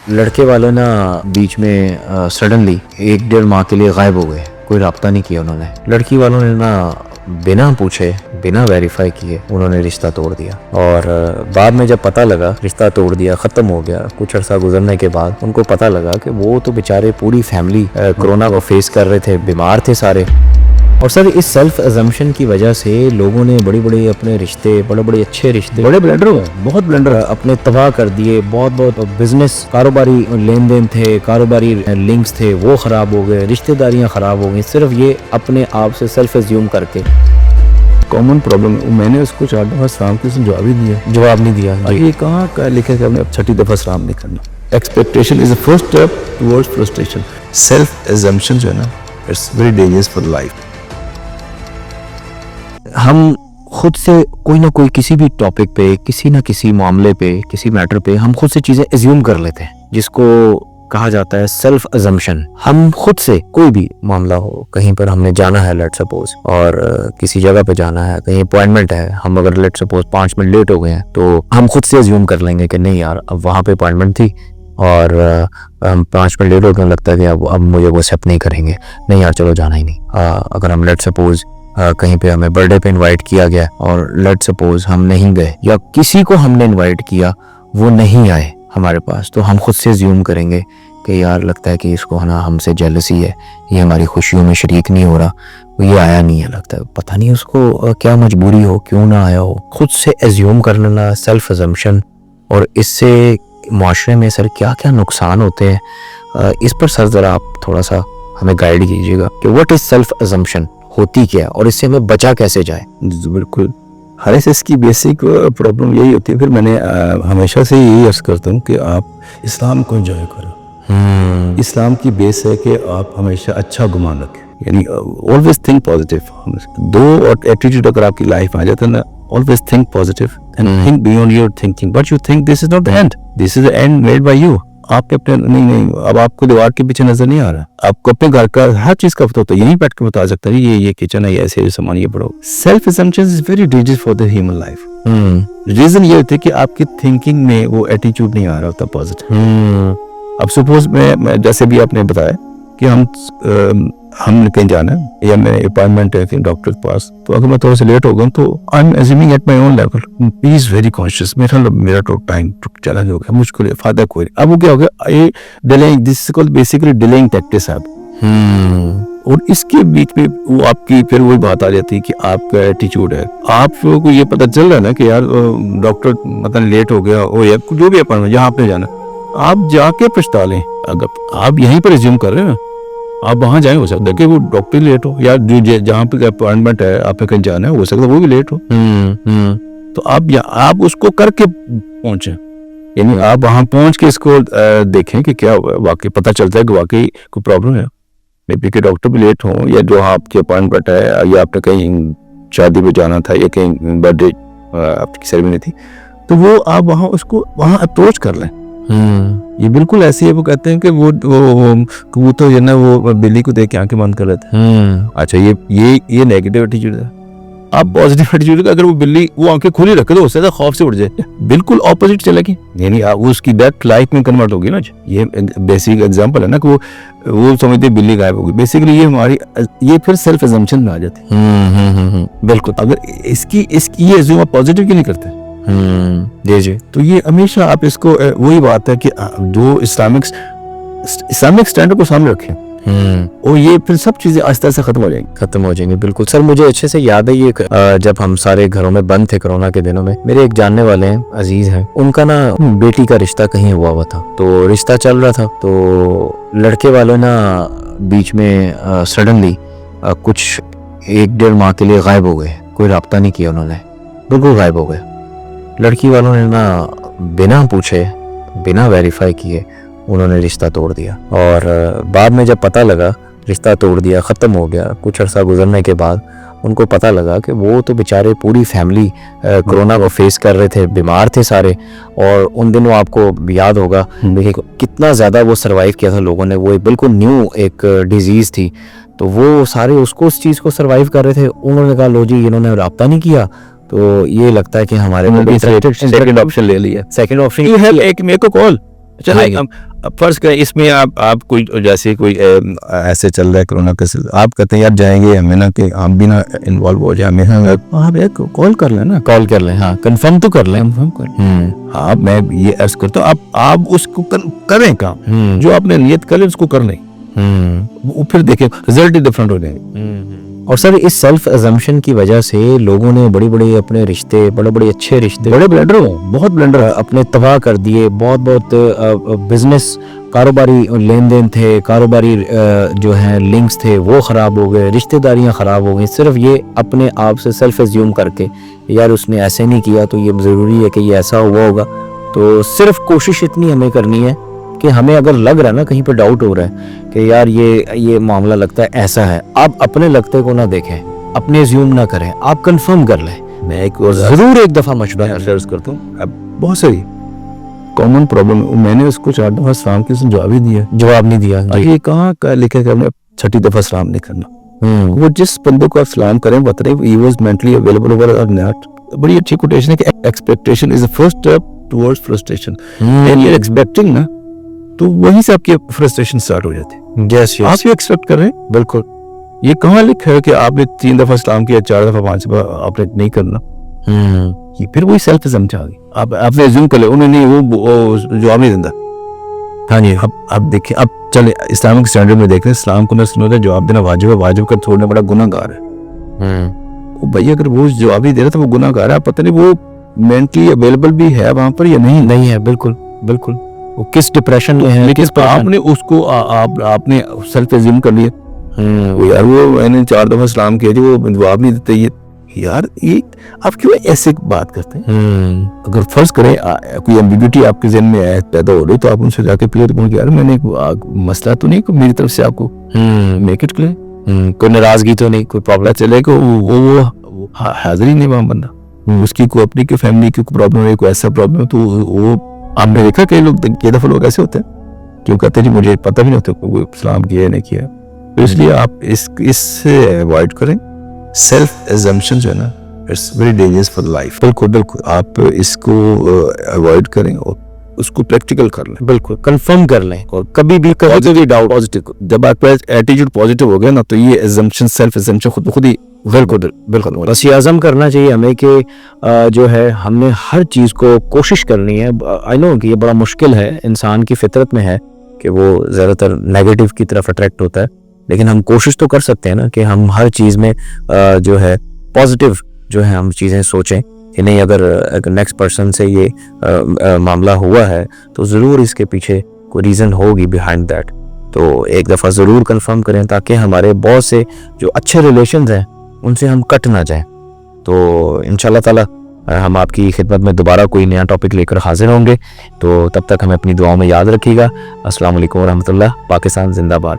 लड़के वाले ना बीच में सडनली 1-1.5 माह के लिए गायब हो गए। कोई राब्ता नहीं किया उन्होंने। लड़की वालों ने ना बिना पूछे, बिना वेरीफाई किए उन्होंने रिश्ता तोड़ दिया। और बाद में जब पता लगा रिश्ता तोड़ दिया, ख़त्म हो गया, कुछ अर्सा गुजरने के बाद उनको पता लगा कि वो तो बेचारे पूरी फैमिली कोरोना को फेस कर रहे थे, बीमार थे सारे। और सर इस सेल्फ अजम्पशन की वजह से लोगों ने बड़ी बड़ी अपने रिश्ते, बड़े बड़े अच्छे रिश्ते, बड़े ब्लेंडर हुए, बहुत ब्लेंडर अपने तबाह कर दिए। बहुत बिजनेस, कारोबारी लेन देन थे, कारोबारी लिंक्स थे, वो ख़राब हो गए, रिश्तेदारियाँ ख़राब हो गई, सिर्फ ये अपने आप से सेल्फ एज्यूम करके। कॉमन प्रॉब्लम, मैंने उसको 4 दफ़ा सलाम की जवाब ही दिया, जवाब नहीं दिया। ये कहाँ का लिखा है कि हमने अब 6ठी दफ़ा सलाम नहीं करना। Expectation is the first step towards frustration. Self assumption जो है ना, it's very dangerous for life. हम खुद से कोई ना कोई किसी भी टॉपिक पे, किसी ना किसी मामले पे, किसी मैटर पे हम खुद से चीजें एज्यूम कर लेते हैं, जिसको कहा जाता है सेल्फ अजम्पशन। हम खुद से कोई भी मामला हो, कहीं पर हमने जाना है लेट सपोज, और किसी जगह पे जाना है, कहीं अपॉइंटमेंट है, हम अगर लेट सपोज 5 मिनट लेट हो गए हैं तो हम खुद से एज्यूम कर लेंगे कि नहीं यार अब वहाँ पे अपॉइंटमेंट थी और हम 5 मिनट लेट हो गए, लगता है कि अब मुझे वो एक्सेप्ट नहीं करेंगे, नहीं यार चलो जाना ही नहीं। अगर हम लेट सपोज कहीं पे हमें बर्थडे पे इनवाइट किया गया और लेट सपोज हम नहीं गए, या किसी को हमने इनवाइट किया वो नहीं आए हमारे पास, तो हम खुद से ज्यूम करेंगे कि यार लगता है कि इसको है ना हमसे जेलसी है, ये हमारी खुशियों में शरीक नहीं हो रहा, ये आया नहीं है, लगता है पता नहीं उसको क्या मजबूरी हो, क्यों ना आया हो। खुद से एज्यूम कर लेना, सेल्फ अजम्पशन, और इससे माशरे में सर क्या क्या नुकसान होते हैं, इस पर सर जरा आप थोड़ा सा हमें गाइड कीजिएगा कि व्हाट इज सेल्फ अजम्पशन, होती क्या और इससे हमें बचा कैसे जाए। बिल्कुल, हर इसकी बेसिक प्रॉब्लम यही होती है। फिर मैंने हमेशा से यही अर्ज करता हूँ कि आप इस्लाम को एंजॉय करो। इस्लाम की बेस है कि आप हमेशा अच्छा गुमान रखें, यानी ऑलवेज थिंक पॉजिटिव। दो एटीट्यूड अगर आपकी लाइफ में आ जाता है ना, always think positive and think beyond your thinking, but you think this is not the end, this is the end made by you. आपके अपने नहीं, अब आपको दीवार के पीछे नजर नहीं आ रहा, आपको अपने घर का हर चीज का पता होता है, यहीं बैठ के बता सकता है ये किचन है, ये ऐसे सामान, ये पढ़ो। Self assumption is very dangerous for the human life. Reason ये होता है कि आपकी थिंकिंग में वो एटीट्यूड नहीं आ रहा होता पॉजिटिव। अब सपोज मैं जैसे भी आपने बताया कि हम कहीं जाना है या मेरे अपॉइंटमेंट है कहीं डॉक्टर के पास, तो अगर मैं थोड़ा सा लेट हो गया तो I am assuming at my own level, he is very conscious, मेरा तो टाइम चला हो गया, मुझको फायदा कोई नहीं। अब वो क्या हो गया, ये delaying, this is called basically delaying tactics है। और इसके बीच में वो आपकी फिर वही बात आ जाती है कि आपका एटीट्यूड है। आपको ये पता चल रहा है ना कि यार डॉक्टर मतलब लेट हो गया, और या जो भी अपॉइंटमेंट जहाँ आपने जाना, आप जाके पछता लें। अगर आप यहीं पर रिज्यूम कर रहे हैं, आप वहां जाए, हो सकता है कि वो डॉक्टर लेट हो, या जहाँ पे अपॉइंटमेंट है आपने कहीं जाना है, हो सकता है वो भी लेट हो। तो आप उसको करके पहुंचे, यानी आप वहां पहुंच के इसको देखें कि क्या वाकई पता चलता है कि वाकई कोई प्रॉब्लम है। मे बी के डॉक्टर भी लेट हो, या जो आपकी अपॉइंटमेंट है, या आपने कहीं शादी में जाना था, या कहीं बर्थडे आपकी सेरेमनी थी, तो वो आप वहां अप्रोच कर लें। ये बिल्कुल ऐसे है, वो कहते हैं कि वो कबूतर जो ना वो बिल्ली को देख के आंखें बंद कर लेते हैं। अच्छा, ये नेगेटिव एटीट्यूड है। आप पॉजिटिव एटीट्यूड का, अगर वो बिल्ली वो आंखें खुली रखे तो उससे खौफ से उड़ जाए, बिल्कुल ऑपोजिट चलेगी, यानी उसकी डेथ लाइफ में कन्वर्ट होगी ना। ये बेसिक एग्जांपल है ना कि वो समझते बिल्ली गायब होगी, बेसिकली ये फिर सेल्फ अजम्पशन में आ जाती है। बिल्कुल, अगर इसकी ये एज्यूम आप पॉजिटिव क्यों नहीं करते? जी। तो ये हमेशा आप इसको, वही बात है कि जो इस्लामिक स्टैंडर्ड को सामने रखें, और ये फिर सब चीजें आहिस्ता से खत्म हो जाएंगी। बिल्कुल सर, मुझे अच्छे से याद है ये जब हम सारे घरों में बंद थे कोरोना के दिनों में, मेरे एक जानने वाले हैं, अजीज हैं, उनका ना बेटी का रिश्ता कहीं हुआ था, तो रिश्ता चल रहा था, तो लड़के वाले ना बीच में सडनली कुछ 1-1.5 माह के लिए गायब हो गए। कोई राब्ता नहीं किया उन्होंने, बिल्कुल गायब हो गए। लड़की वालों ने ना बिना पूछे, बिना वेरीफाई किए उन्होंने रिश्ता तोड़ दिया। और बाद में जब पता लगा रिश्ता तोड़ दिया, ख़त्म हो गया, कुछ अर्सा गुजरने के बाद उनको पता लगा कि वो तो बेचारे पूरी फैमिली कोरोना को फेस कर रहे थे, बीमार थे सारे। और उन दिनों आपको याद होगा कितना ज़्यादा वो सरवाइव किया था लोगों ने, वो एक बिल्कुल न्यू एक डिजीज़ थी, तो वो सारे उसको उस चीज़ को सरवाइव कर रहे थे। उन्होंने कहा लो जी, इन्होंने रब्ता नहीं किया, तो ये लगता है कि हमारे सेकंड ऑप्शन ले लिया। सेकंड ऑप्शन एक मेरे को कॉल चलिए अब फर्ज करें इसमें आप कोई जैसे कोई ऐसे चल रहा है कोरोना का आप कहते हैं यार जाएंगे हमें ना कि हम भी ना इन्वॉल्व हो जाए, हमें आप एक कॉल कर लें ना, कॉल कर लें, हाँ कंफर्म तो कर लें। कंफर्म कर हाँ मैं ये अर्ज करता हूँ आप उसको करें काम जो आपने नियत कर उसको कर लें, वो फिर देखें रिजल्ट ही डिफरेंट हो जाएंगे। और सर इस सेल्फ अजम्पशन की वजह से लोगों ने बड़ी बड़ी अपने रिश्ते, बड़े बड़े अच्छे रिश्ते, बड़े ब्लेंडर हो, बहुत ब्लेंडर अपने तबाह कर दिए। बहुत बिजनेस, कारोबारी लेन देन थे, कारोबारी जो है लिंक्स थे वो ख़राब हो गए, रिश्तेदारियां ख़राब हो गई, सिर्फ ये अपने आप से सेल्फ एज्यूम करके यार उसने ऐसे नहीं किया तो ये ज़रूरी है कि ये ऐसा हुआ होगा। तो सिर्फ कोशिश इतनी हमें करनी है कि हमें अगर लग रहा है ना कहीं पर डाउट हो रहा है कि यार ये मामला लगता है ऐसा है, आप अपने लगते को ना देखें, अपने एज्यूम ना करें, आप कंफर्म कर लें। मैं एक और जरूर एक दफा मशवरा अर्ज करता हूँ। अब बहुत सारी कॉमन प्रॉब्लम मैंने उसको 4 दफा सलाम की जवाब ही दिया, जवाब नहीं दिया। ये कहाँ का लिखा कि हमने 6ठी दफा सलाम नहीं करना। वो जिस बंदे को आप सलाम करें बता रहे he was mentally available over और नॉट। बड़ी अच्छी कोटेशन है कि expectation is the first step towards frustration, and you are expecting ना तो वहीं से आपकी फ्रस्ट्रेशन स्टार्ट हो जाती है। यस आप भी एक्सपेक्ट कर रहे हैं, बिल्कुल। ये कहाँ लिखा है कि आपने 3 दफा सलाम किया, 4 दफा 5 दफा आपने नहीं करना। ये फिर वही सेल्फ अजम्पशन आ गई। आपने अज्यूम कर लिया उन्हें नहीं, वो जवाब नहीं देता। हाँ जी। अब देखिए, अब चले इस्लामिक स्टैंडर्ड में देख रहे हैं, इस्लाम को सुनो जवाब देना वाजिब है, वाजिब कर छोड़ने बड़ा गुनाहगार है। वो भैया अगर वो जवाब ही दे रहा था वो गुनाहगार है, पता नहीं वो मेंटली अवेलेबल भी है वहां पर या नहीं है। बिल्कुल बिल्कुल, वो किस डिप्रेशन में है, लेकिन आपने उसको आपने सेल्फ एज्यूम कर लिया। यार वो मैंने 4 दफा सलाम किया जी, वो जवाब नहीं देते। यार ये आप क्यों ऐसे बात करते हैं? अगर फर्ज करें कोई एम्बिग्यूटी आपके जहन में पैदा हो रही तो आप उनसे जाके क्लियर करें यार मैंने मसला तो नहीं मेरी तरफ से आपको मेक इट क्लियर, कोई नाराजगी तो नहीं, कोई प्रॉब्लम चले को वो हाजिर ही नहीं वहां बंदा, उसकी कोई अपनी की फैमिली की प्रॉब्लम है, कोई ऐसा प्रॉब्लम है तो वो आपने देखा कई लोग कई दफा लोग ऐसे होते हैं क्यों कहते जी मुझे पता भी नहीं होता कोई सलाम किया है नहीं किया। तो इसलिए आप इससे अवॉइड करें। सेल्फ एजम्पशन जो है ना it's very dangerous for life. बिल्कुल बिल्कुल, आप इसको अवॉइड करें और उसको प्रैक्टिकल कर लें, बिल्कुल कंफर्म कर लें और कभी भी डाउट पॉजिटिव। जब आपका एटीट्यूड पॉजिटिव हो गया ना तो ये एजम्पशन सेल्फ एजम्पशन खुद ही बिल्कुल बस ये आज़म करना चाहिए हमें कि जो है हमने हर चीज़ को कोशिश करनी है। आई नो कि ये बड़ा मुश्किल है, इंसान की फितरत में है कि वो ज़्यादातर नेगेटिव की तरफ अट्रैक्ट होता है, लेकिन हम कोशिश तो कर सकते हैं ना कि हम हर चीज़ में जो है पॉजिटिव जो है हम चीज़ें सोचें कि नहीं अगर नेक्स्ट पर्सन से ये मामला हुआ है तो ज़रूर इसके पीछे कोई रीज़न होगी बिहाइंड दैट। तो एक दफ़ा ज़रूर कंफर्म करें ताकि हमारे बहुत से जो अच्छे रिलेशंस हैं उनसे हम कट ना जाएं। तो इंशाल्लाह ताला हम आपकी खिदमत में दोबारा कोई नया टॉपिक लेकर हाजिर होंगे। तो तब तक हमें अपनी दुआओं में याद रखिएगा। अस्सलाम वालेकुम रहमतुल्लाह। पाकिस्तान जिंदाबाद।